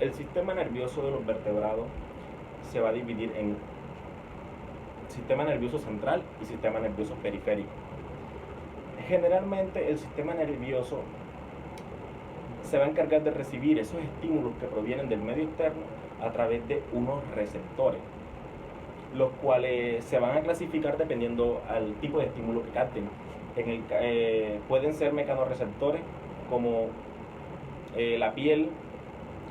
el sistema nervioso de los vertebrados se va a dividir en sistema nervioso central y sistema nervioso periférico. Generalmente el sistema nervioso se va a encargar de recibir esos estímulos que provienen del medio externo a través de unos receptores, los cuales se van a clasificar dependiendo al tipo de estímulo que capten. Pueden ser mecanorreceptores como la piel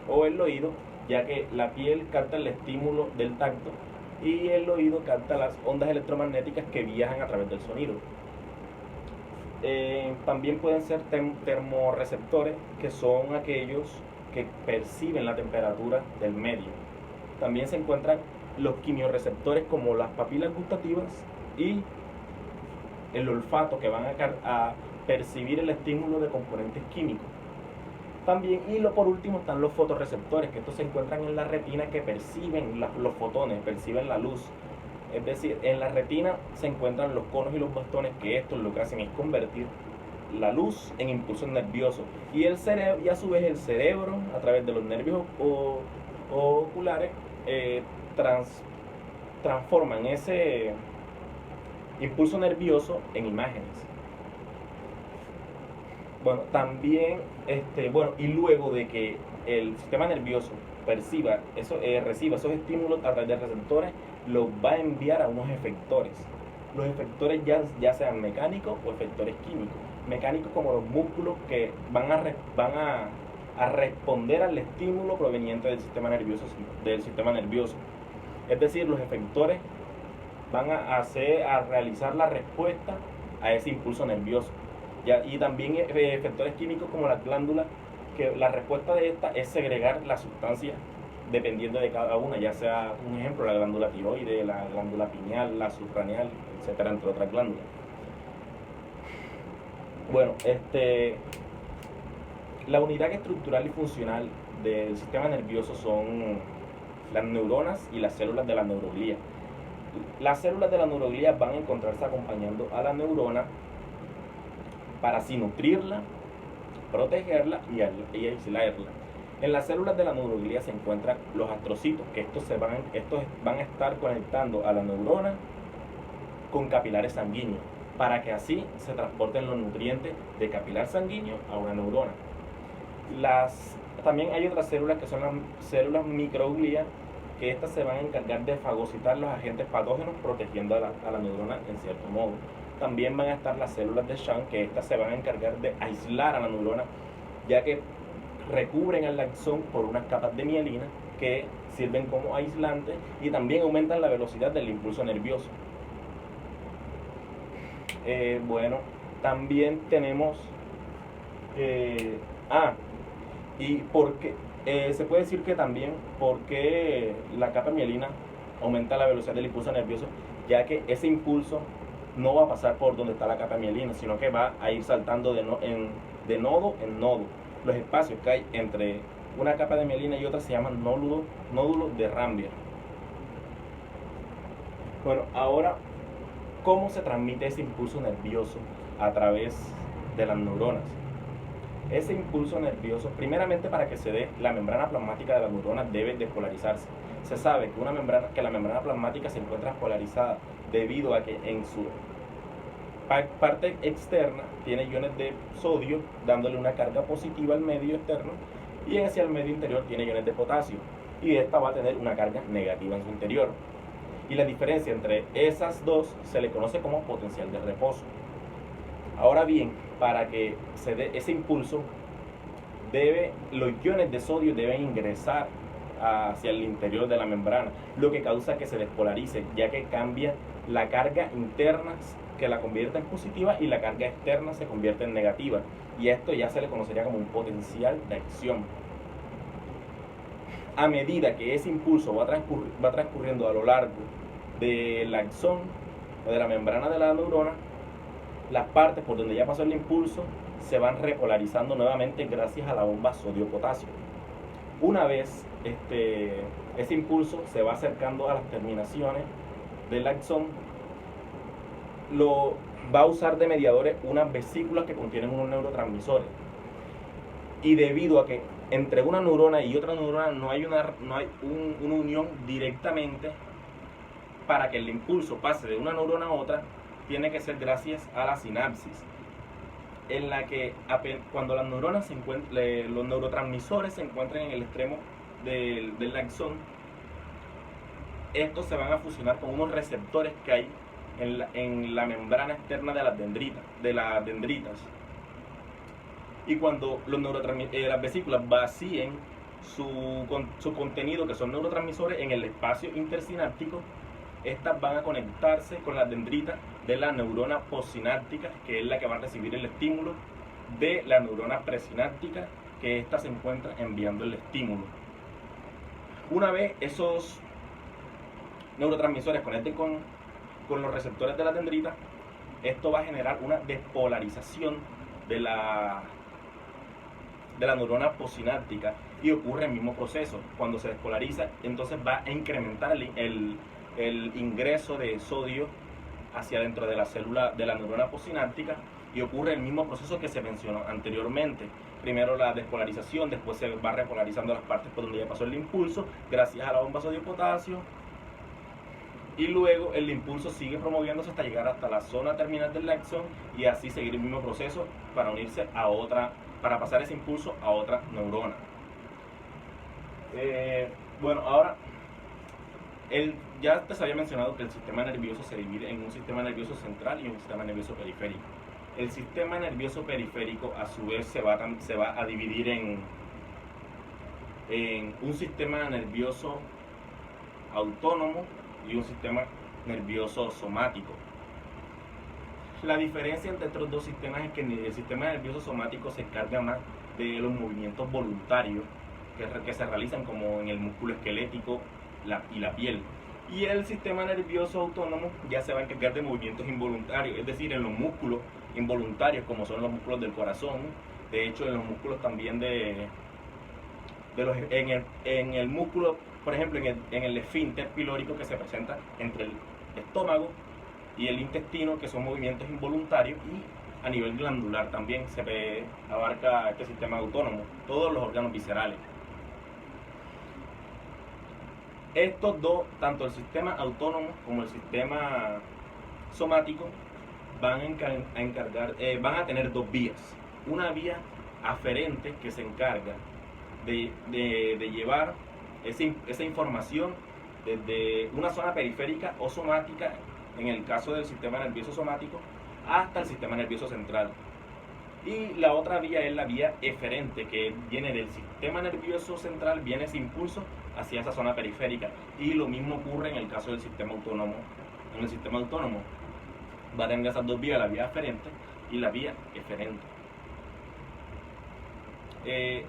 o el oído, ya que la piel capta el estímulo del tacto y el oído capta las ondas electromagnéticas que viajan a través del sonido. También pueden ser termorreceptores, que son aquellos que perciben la temperatura del medio. También se encuentran los quimiorreceptores, como las papilas gustativas y el olfato, que van a percibir el estímulo de componentes químicos. También, por último, están los fotorreceptores, que estos se encuentran en la retina, que perciben los fotones, perciben la luz. Es decir, en la retina se encuentran los conos y los bastones, que estos lo que hacen es convertir la luz en impulsos nerviosos. Y el cerebro, y a su vez el cerebro, a través de los nervios oculares, transforman ese impulso nervioso en imágenes. Bueno, también, y luego de que el sistema nervioso reciba esos estímulos a través de receptores, los va a enviar a unos efectores. Los efectores ya sean mecánicos o efectores químicos. Mecánicos, como los músculos, que van a responder al estímulo proveniente del sistema nervioso. Es decir, los efectores van a realizar la respuesta a ese impulso nervioso. Y también efectores químicos, como las glándulas, que la respuesta de esta es segregar la sustancia dependiendo de cada una, ya sea, un ejemplo, la glándula tiroides, la glándula pineal, la suprarrenal, etcétera, entre otras glándulas. Bueno, la unidad estructural y funcional del sistema nervioso son las neuronas y las células de la neuroglía. Las células de la neuroglía van a encontrarse acompañando a la neurona para así nutrirla, protegerla y aislarla. En las células de la neuroglía se encuentran los astrocitos, que estos van a estar conectando a la neurona con capilares sanguíneos, para que así se transporten los nutrientes de capilar sanguíneo a una neurona. También hay otras células, que son las células microglía, que estas se van a encargar de fagocitar los agentes patógenos, protegiendo a la neurona en cierto modo. También van a estar las células de Schwann, que estas se van a encargar de aislar a la neurona, ya que recubren el axón por unas capas de mielina que sirven como aislantes y también aumentan la velocidad del impulso nervioso. También tenemos se puede decir que también porque la capa mielina aumenta la velocidad del impulso nervioso, ya que ese impulso no va a pasar por donde está la capa mielina, sino que va a ir saltando de nodo en nodo. Los espacios que hay entre una capa de mielina y otra se llaman nódulos de Rambier. Bueno, ahora, ¿cómo se transmite ese impulso nervioso a través de las neuronas? Ese impulso nervioso, primeramente, para que se dé, la membrana plasmática de la neurona debe despolarizarse. Se sabe que la membrana plasmática se encuentra polarizada debido a que en su parte externa tiene iones de sodio, dándole una carga positiva al medio externo, y hacia el medio interior tiene iones de potasio, y esta va a tener una carga negativa en su interior. Y la diferencia entre esas dos se le conoce como potencial de reposo. Ahora bien, para que se dé ese impulso, los iones de sodio deben ingresar hacia el interior de la membrana, lo que causa que se despolarice, ya que cambia la carga interna, que la convierte en positiva, y la carga externa se convierte en negativa, y esto ya se le conocería como un potencial de acción. A medida que ese impulso va transcurriendo a lo largo del axón o de la membrana de la neurona, las partes por donde ya pasó el impulso se van repolarizando nuevamente gracias a la bomba sodio-potasio. Una vez ese impulso se va acercando a las terminaciones del axón, va a usar de mediadores unas vesículas que contienen unos neurotransmisores. Y debido a que entre una neurona y otra neurona no hay una unión directamente. Para que el impulso pase de una neurona a otra, tiene que ser gracias a la sinapsis, en la que cuando las neuronas se los neurotransmisores se encuentran en el extremo del axón, estos se van a fusionar con unos receptores que hay en la membrana externa de las dendritas. Y cuando las vesículas vacíen su contenido, que son neurotransmisores, en el espacio intersináptico, estas van a conectarse con las dendritas de la neurona postsináptica, que es la que va a recibir el estímulo, de la neurona presináptica, que ésta se encuentra enviando el estímulo. Una vez esos neurotransmisores conecten con los receptores de la dendrita, esto va a generar una despolarización de la neurona postsináptica, y ocurre el mismo proceso. Cuando se despolariza, entonces va a incrementar el ingreso de sodio hacia dentro de la célula de la neurona postsináptica, y ocurre el mismo proceso que se mencionó anteriormente. Primero la despolarización, después se va repolarizando las partes por donde ya pasó el impulso, gracias a la bomba sodio-potasio, y luego el impulso sigue promoviéndose hasta llegar hasta la zona terminal del axón, y así seguir el mismo proceso para unirse a otra, para pasar ese impulso a otra neurona. Bueno, ahora ya te había mencionado que el sistema nervioso se divide en un sistema nervioso central y un sistema nervioso periférico. El sistema nervioso periférico, a su vez, se va a dividir en un sistema nervioso autónomo y un sistema nervioso somático. La diferencia entre estos dos sistemas es que el sistema nervioso somático se encarga más de los movimientos voluntarios que se realizan, como en el músculo esquelético y la piel. Y el sistema nervioso autónomo ya se va a encargar de movimientos involuntarios, es decir, en los músculos involuntarios, como son los músculos del corazón. De hecho, en los músculos también en el músculo, por ejemplo, en el esfínter pilórico, que se presenta entre el estómago y el intestino, que son movimientos involuntarios, y a nivel glandular también se abarca este sistema autónomo, todos los órganos viscerales. Estos dos, tanto el sistema autónomo como el sistema somático, van a tener dos vías. Una vía aferente, que se encarga de llevar esa información desde una zona periférica o somática, en el caso del sistema nervioso somático, hasta el sistema nervioso central. Y la otra vía es la vía eferente, que viene del sistema nervioso central, viene ese impulso hacia esa zona periférica. Y lo mismo ocurre en el caso del sistema autónomo. En el sistema autónomo va a tener esas dos vías, la vía aferente y la vía eferente. El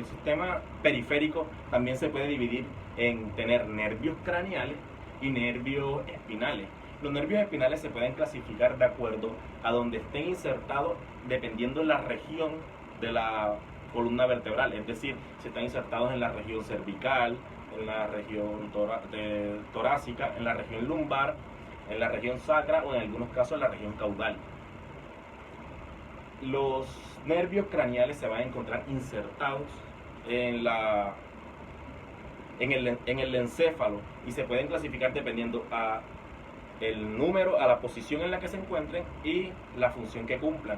sistema periférico también se puede dividir en tener nervios craneales y nervios espinales. Los nervios espinales se pueden clasificar de acuerdo a donde estén insertados, dependiendo de la región de la columna vertebral. Es decir, si están insertados en la región cervical, en la región torácica, en la región lumbar, en la región sacra, o en algunos casos en la región caudal. Los nervios craneales se van a encontrar insertados en el encéfalo, y se pueden clasificar dependiendo a el número, a la posición en la que se encuentren y la función que cumplan.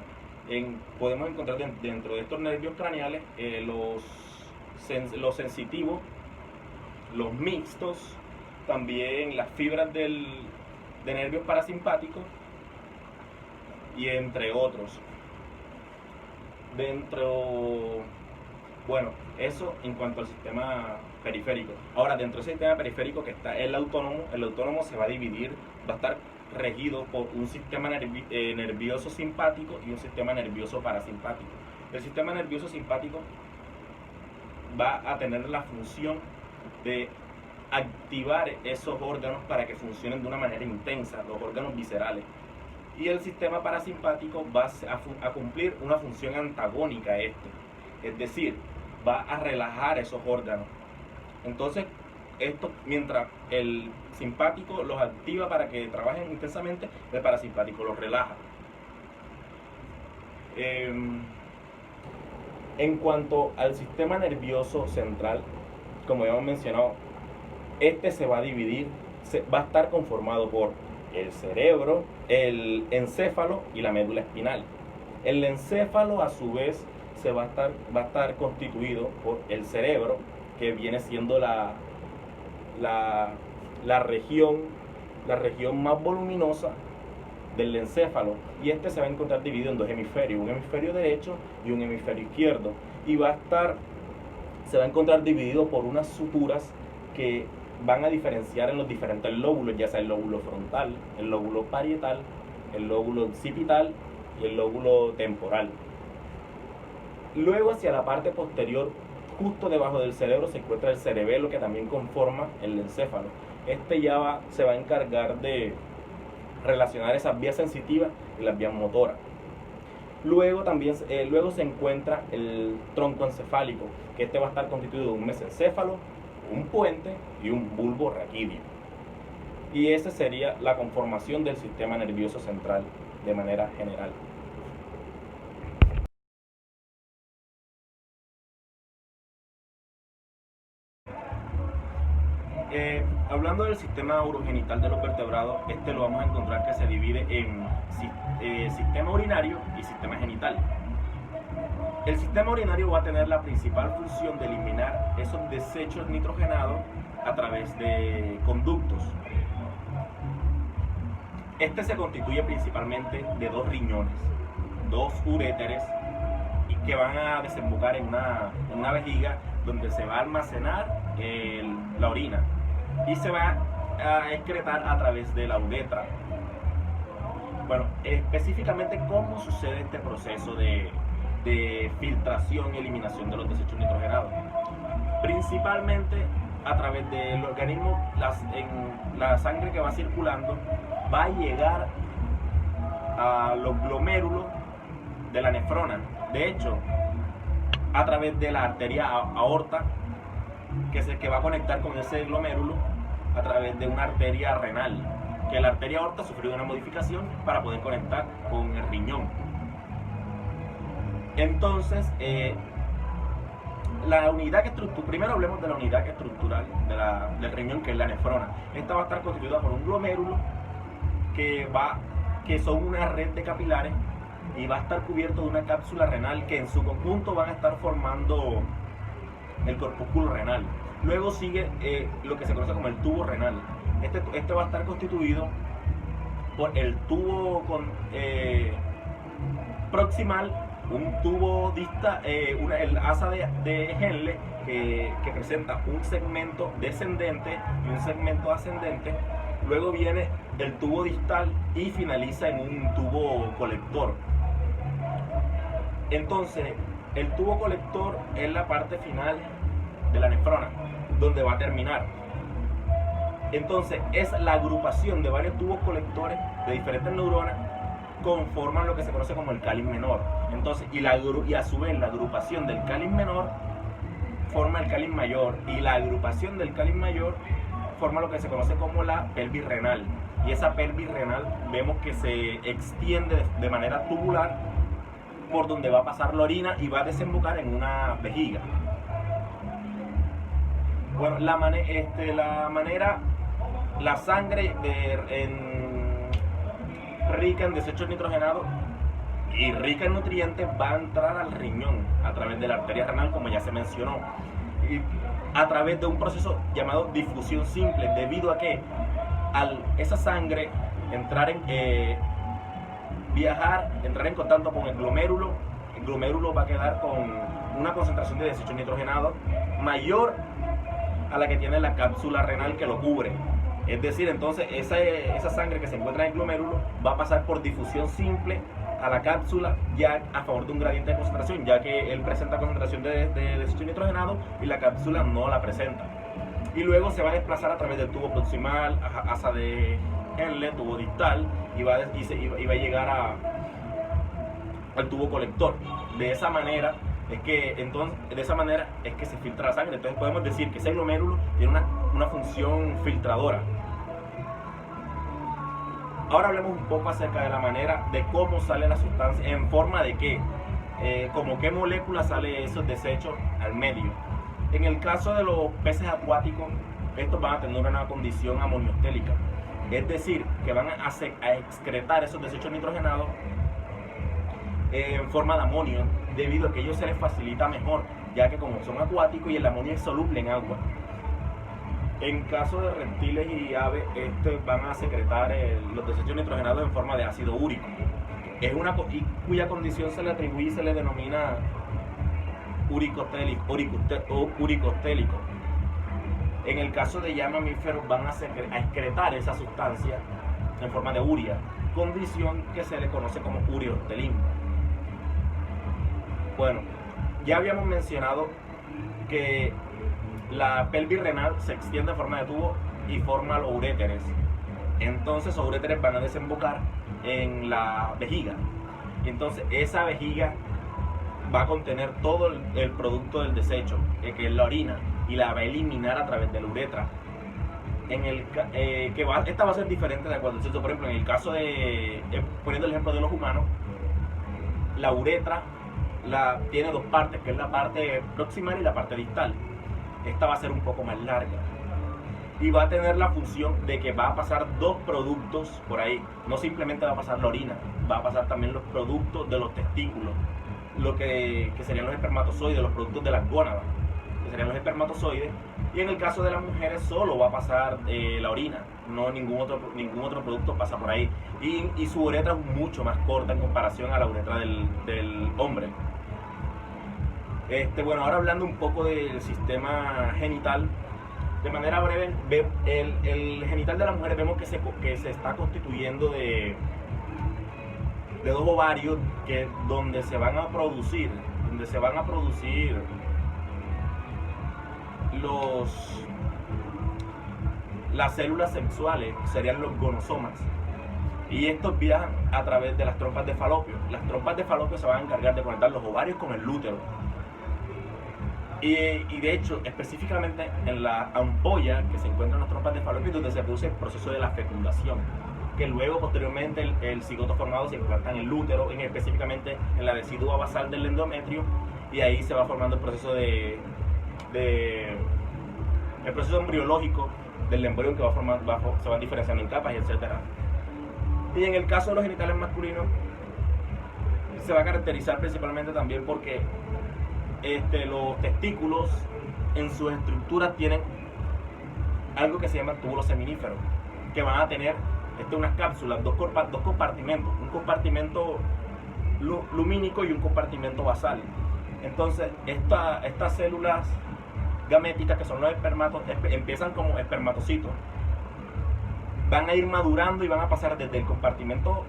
Podemos encontrar dentro de estos nervios craneales los sensitivos, los mixtos, también las fibras de nervios parasimpáticos, y entre otros. Bueno, eso en cuanto al sistema periférico. Ahora, dentro del sistema periférico que está el autónomo se va a dividir, va a estar regido por un sistema nervioso simpático y un sistema nervioso parasimpático. El sistema nervioso simpático va a tener la función de activar esos órganos para que funcionen de una manera intensa, los órganos viscerales. Y el sistema parasimpático va a cumplir una función antagónica a este, es decir, va a relajar esos órganos. Entonces, mientras el simpático los activa para que trabajen intensamente, el parasimpático los relaja. En cuanto al sistema nervioso central, como ya hemos mencionado, este se va a dividir, va a estar conformado por el cerebro, el encéfalo y la médula espinal. El encéfalo, a su vez, va a estar constituido por el cerebro, que viene siendo la región más voluminosa del encéfalo, y este se va a encontrar dividido en dos hemisferios, un hemisferio derecho y un hemisferio izquierdo, y se va a encontrar dividido por unas suturas que van a diferenciar en los diferentes lóbulos, ya sea el lóbulo frontal, el lóbulo parietal, el lóbulo occipital y el lóbulo temporal. Luego, hacia la parte posterior, justo debajo del cerebro, se encuentra el cerebelo, que también conforma el encéfalo. Este ya se va a encargar de relacionar esas vías sensitivas y las vías motoras. Luego se encuentra el tronco encefálico, que este va a estar constituido de un mesencéfalo, un puente y un bulbo raquídeo. Y esa sería la conformación del sistema nervioso central de manera general. Hablando del sistema urogenital de los vertebrados, este lo vamos a encontrar que se divide en sistema urinario y sistema genital. El sistema urinario va a tener la principal función de eliminar esos desechos nitrogenados a través de conductos. Este se constituye principalmente de dos riñones, dos uréteres, y que van a desembocar en una vejiga donde se va a almacenar la orina y se va a excretar a través de la uretra. Bueno, específicamente, ¿cómo sucede este proceso de filtración y eliminación de los desechos nitrogenados? Principalmente a través del organismo, la sangre que va circulando va a llegar a los glomérulos de la nefrona. De hecho, a través de la arteria aorta, que es el que va a conectar con ese glomérulo, a través de una arteria renal, que la arteria aorta sufrió una modificación para poder conectar con el riñón. Entonces, la unidad primero hablemos de la unidad estructural del riñón, que es la nefrona. Esta va a estar constituida por un glomérulo que son una red de capilares, y va a estar cubierto de una cápsula renal, que en su conjunto van a estar formando el corpúsculo renal. Luego sigue lo que se conoce como el tubo renal. Este va a estar constituido por el tubo proximal, un tubo distal, el asa de Henle, que presenta un segmento descendente y un segmento ascendente. Luego viene el tubo distal y finaliza en un tubo colector. Entonces, el tubo colector es la parte final de la nefrona, donde va a terminar. Entonces, es la agrupación de varios tubos colectores de diferentes neuronas conforman lo que se conoce como el cáliz menor. Entonces, y a su vez la agrupación del cáliz menor forma el cáliz mayor, y la agrupación del cáliz mayor forma lo que se conoce como la pelvis renal. Y esa pelvis renal vemos que se extiende de manera tubular por donde va a pasar la orina y va a desembocar en una vejiga. Bueno, la sangre rica en desechos nitrogenados y rica en nutrientes va a entrar al riñón a través de la arteria renal, como ya se mencionó, y a través de un proceso llamado difusión simple, debido a que al esa sangre entrar en contacto con el glomérulo va a quedar con una concentración de desechos nitrogenados mayor a la que tiene la cápsula renal que lo cubre. Es decir, entonces esa sangre que se encuentra en el glomérulo va a pasar por difusión simple a la cápsula, ya a favor de un gradiente de concentración, ya que él presenta concentración de desechos nitrogenados y la cápsula no la presenta. Y luego se va a desplazar a través del tubo proximal, asa de Henle, tubo distal, y va a llegar al tubo colector. De esa manera es que se filtra la sangre. Entonces podemos decir que ese glomérulo tiene una función filtradora. ahora hablemos un poco acerca de la manera de cómo sale la sustancia, en forma de qué, como qué molécula sale esos desechos al medio. En el caso de los peces acuáticos, estos van a tener una condición amoniostélica, es decir, que van a excretar esos desechos nitrogenados en forma de amonio, debido a que a ellos se les facilita mejor, ya que como son acuáticos y el amonio es soluble en agua. En caso de reptiles y aves, estos van a secretar los desechos nitrogenados en forma de ácido úrico, cuya condición se le atribuye y se le denomina uricostélico. En el caso de ya mamíferos, van a excretar esa sustancia en forma de urea, condición que se le conoce como ureostelismo. Bueno, ya habíamos mencionado que la pelvis renal se extiende en forma de tubo y forma los uréteres. Entonces los uréteres van a desembocar en la vejiga. Entonces esa vejiga va a contener todo el producto del desecho, que es la orina, y la va a eliminar a través de la uretra. Esta va a ser diferente de acuerdo al sexo. Por ejemplo, en el caso de, poniendo el ejemplo de los humanos, la uretra tiene dos partes, que es la parte proximal y la parte distal. Esta va a ser un poco más larga y va a tener la función de que va a pasar dos productos por ahí. No simplemente va a pasar la orina, va a pasar también los productos de los testículos, lo que serían los espermatozoides, los productos de las gónadas, que serían los espermatozoides. Y en el caso de las mujeres solo va a pasar la orina, no ningún otro producto pasa por ahí. Y su uretra es mucho más corta en comparación a la uretra del hombre. Bueno, ahora hablando un poco del sistema genital, de manera breve, el genital de la mujer vemos que se está constituyendo de dos ovarios donde se van a producir las células sexuales, serían los gonosomas, y estos viajan a través de las trompas de falopio. Las trompas de falopio se van a encargar de conectar los ovarios con el útero. Y de hecho, específicamente en la ampolla que se encuentra en las trompas de falopio, donde se produce el proceso de la fecundación, que luego posteriormente el cigoto formado se implanta en el útero, específicamente en la decidua basal del endometrio, y ahí se va formando el proceso el proceso embriológico del embrión, que se van diferenciando en capas, etc. Y en el caso de los genitales masculinos, se va a caracterizar principalmente también porque los testículos en sus estructuras tienen algo que se llama túbulo seminífero, que van a tener unas cápsulas, dos compartimentos, un compartimento lumínico y un compartimento basal. Entonces estas células gaméticas, que son los espermatos, empiezan como espermatocitos, van a ir madurando y van a pasar desde el compartimento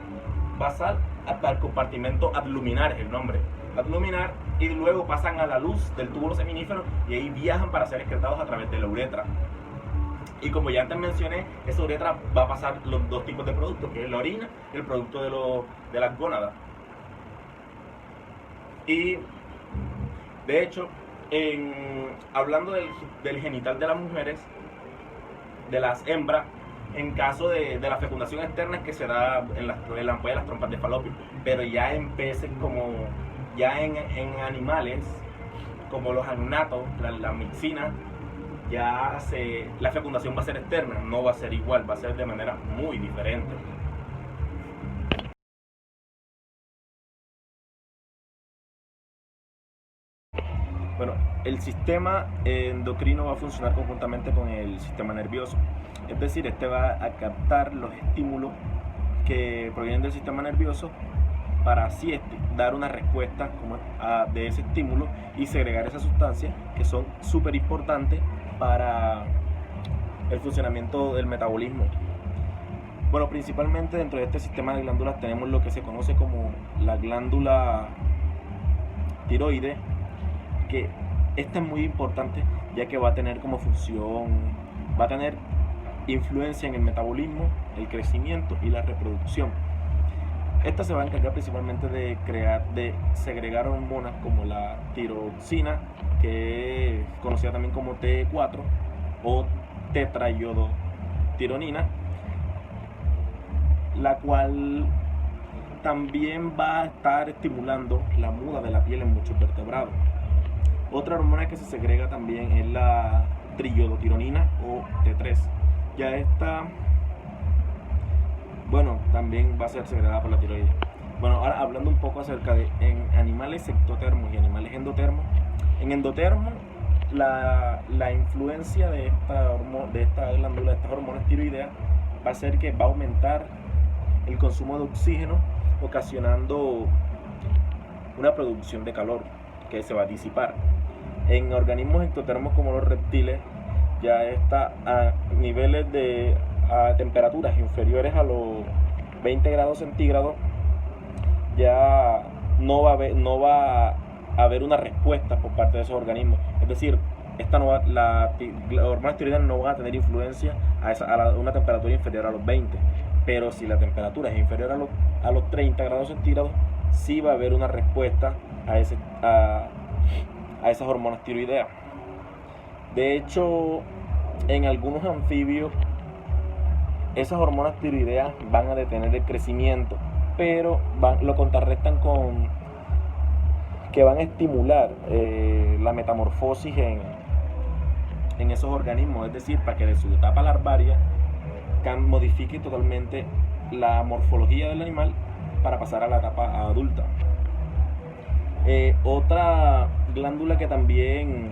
basal hasta el compartimento adluminar, es el nombre, adluminar, y luego pasan a la luz del túbulo seminífero y ahí viajan para ser excretados a través de la uretra. Y como ya antes mencioné, esa uretra va a pasar los dos tipos de productos, que es la orina y el producto de las gónadas. Y de hecho, hablando del genital de las mujeres, de las hembras, en caso de la fecundación externa, es que se da en la ampolla de las trompas de falopio, pero ya en peces, en animales como los agnatos, la mixina, la fecundación va a ser externa, no va a ser igual, va a ser de manera muy diferente. Bueno, el sistema endocrino va a funcionar conjuntamente con el sistema nervioso, es decir, este va a captar los estímulos que provienen del sistema nervioso para así dar una respuesta de ese estímulo y segregar esas sustancias que son súper importantes para el funcionamiento del metabolismo. Bueno, principalmente dentro de este sistema de glándulas tenemos lo que se conoce como la glándula tiroides, que esta es muy importante ya que va a tener como función, va a tener influencia en el metabolismo, el crecimiento y la reproducción. Esta se va a encargar principalmente de segregar hormonas como la tiroxina, que es conocida también como T4 o tetraiodotironina, la cual también va a estar estimulando la muda de la piel en muchos vertebrados. Otra hormona que se segrega también es la triiodotironina o T3. Ya esta, bueno, también va a ser segregada por la tiroides. Bueno, ahora hablando un poco acerca de en animales ectotermos y animales endotermos. En endotermos, la influencia de esta glándula, de estas hormonas tiroideas, va a ser que va a aumentar el consumo de oxígeno, ocasionando una producción de calor que se va a disipar. En organismos ectotermos como los reptiles, ya está a niveles de temperaturas inferiores a los 20 grados centígrados, ya no va a haber una respuesta por parte de esos organismos. Es decir, las hormonas tiroideas no van a tener influencia a una temperatura inferior a los 20, pero si la temperatura es inferior a los 30 grados centígrados, sí va a haber una respuesta a esas hormonas tiroideas. De hecho, en algunos anfibios, esas hormonas tiroideas van a detener el crecimiento, pero lo contrarrestan con que van a estimular la metamorfosis en esos organismos, es decir, para que de su etapa larvaria modifique totalmente la morfología del animal para pasar a la etapa adulta. Otra glándula que también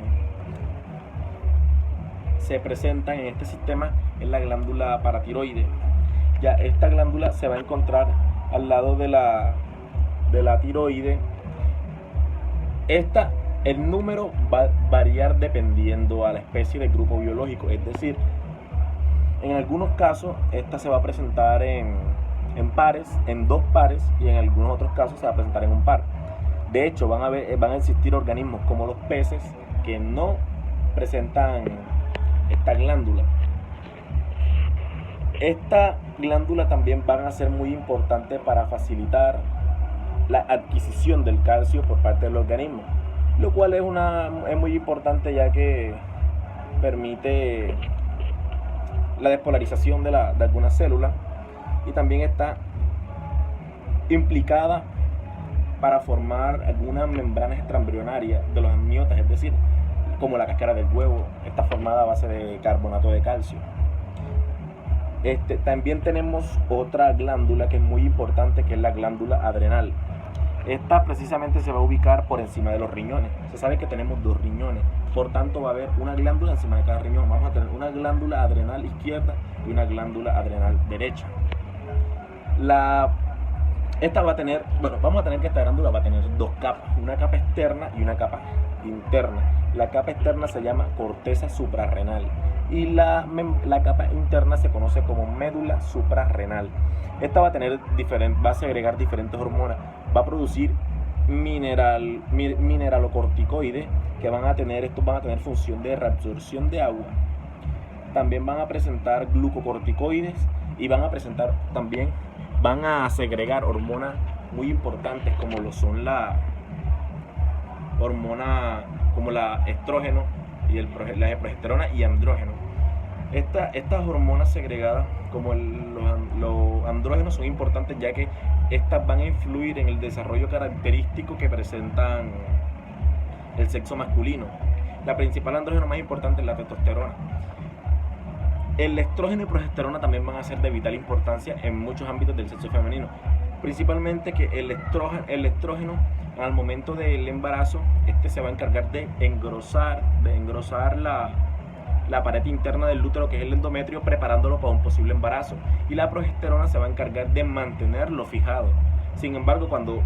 se presenta en este sistema es la glándula paratiroide. Ya esta glándula se va a encontrar al lado de la tiroide. El número va a variar dependiendo a la especie del grupo biológico, es decir, en algunos casos esta se va a presentar en pares, en 2 pares, y en algunos otros casos se va a presentar en un par. De hecho, van a existir organismos como los peces que no presentan esta glándula. Esta glándula también van a ser muy importante para facilitar la adquisición del calcio por parte del organismo, lo cual es muy importante, ya que permite la despolarización de algunas células, y también está implicada para formar algunas membranas extraembrionarias de los amniotas, es decir, como la cáscara del huevo, está formada a base de carbonato de calcio. También tenemos otra glándula que es muy importante, que es la glándula adrenal. Esta precisamente se va a ubicar por encima de los riñones. Se sabe que tenemos 2 riñones, por tanto va a haber una glándula encima de cada riñón. Vamos a tener una glándula adrenal izquierda y una glándula adrenal derecha. Vamos a tener que esta glándula va a tener 2 capas, una capa externa y una capa interna. La capa externa se llama corteza suprarrenal y la capa interna se conoce como médula suprarrenal. Esta va a segregar diferentes hormonas, va a producir mineralocorticoides que van a tener función de reabsorción de agua. También van a presentar glucocorticoides y van a segregar hormonas muy importantes como lo son la hormona como la estrógeno y la progesterona y andrógeno. Estas hormonas segregadas como los andrógenos son importantes, ya que estas van a influir en el desarrollo característico que presentan el sexo masculino. La principal andrógeno más importante es la testosterona. El estrógeno y progesterona también van a ser de vital importancia en muchos ámbitos del sexo femenino, principalmente que el estrógeno al momento del embarazo se va a encargar de engrosar la pared interna del útero, que es el endometrio, preparándolo para un posible embarazo, y la progesterona se va a encargar de mantenerlo fijado. Sin embargo, cuando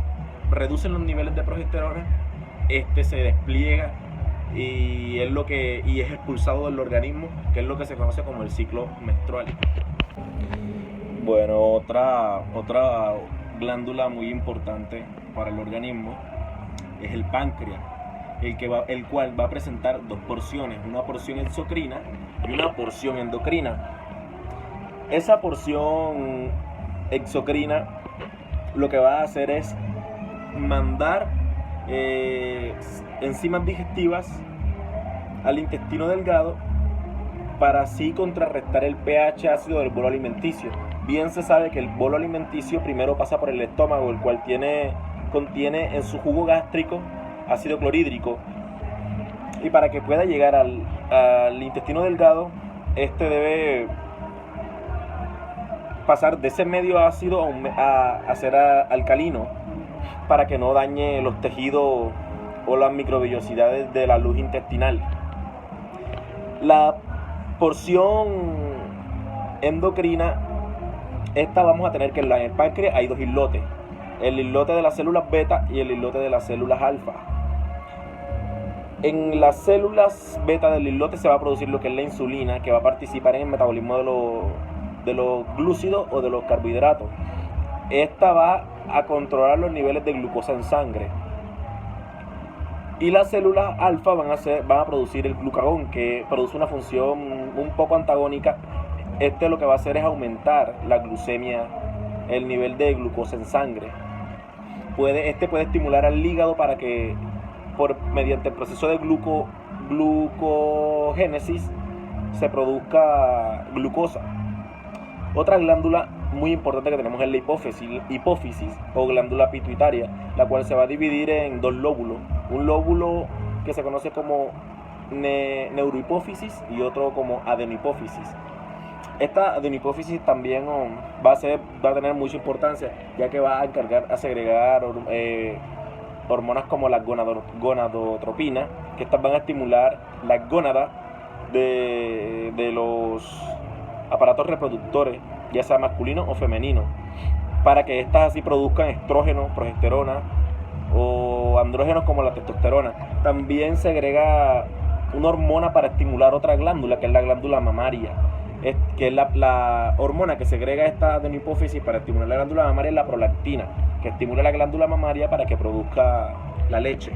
reducen los niveles de progesterona, se despliega y es expulsado del organismo, que es lo que se conoce como el ciclo menstrual. Bueno, otra glándula muy importante para el organismo es el páncreas, el cual va a presentar 2 porciones, una porción exocrina y una porción endocrina. Esa porción exocrina lo que va a hacer es mandar enzimas digestivas al intestino delgado para así contrarrestar el pH ácido del bolo alimenticio. bien se sabe que el bolo alimenticio primero pasa por el estómago, el cual contiene en su jugo gástrico ácido clorhídrico, y para que pueda llegar al intestino delgado, este debe pasar de ese medio ácido a ser alcalino, para que no dañe los tejidos o las microvellosidades de la luz intestinal. La porción endocrina, esta vamos a tener que en el páncreas hay dos islotes: el islote de las células beta y el islote de las células alfa. En las células beta del islote se va a producir lo que es la insulina, que va a participar en el metabolismo de los glúcidos o de los carbohidratos. Esta va a controlar los niveles de glucosa en sangre. Y las células alfa van a producir el glucagón, que produce una función un poco antagónica. Este lo que va a hacer es aumentar la glucemia, el nivel de glucosa en sangre. Este puede estimular al hígado para que, mediante el proceso de glucogénesis, se produzca glucosa. Otra glándula muy importante que tenemos es la hipófisis o glándula pituitaria, la cual se va a dividir en dos lóbulos. Un lóbulo que se conoce como neurohipófisis y otro como adenohipófisis. Esta adenohipófisis también va a tener mucha importancia, ya que va a encargar a segregar hormonas como la gonadotropina, que estas van a estimular las gónadas de los aparatos reproductores, ya sea masculino o femenino, para que estas así produzcan estrógenos, progesterona o andrógenos como la testosterona. También segrega una hormona para estimular otra glándula, que es la glándula mamaria, que es la hormona que segrega esta adenohipófisis para estimular la glándula mamaria, es la prolactina, que estimula la glándula mamaria para que produzca la leche.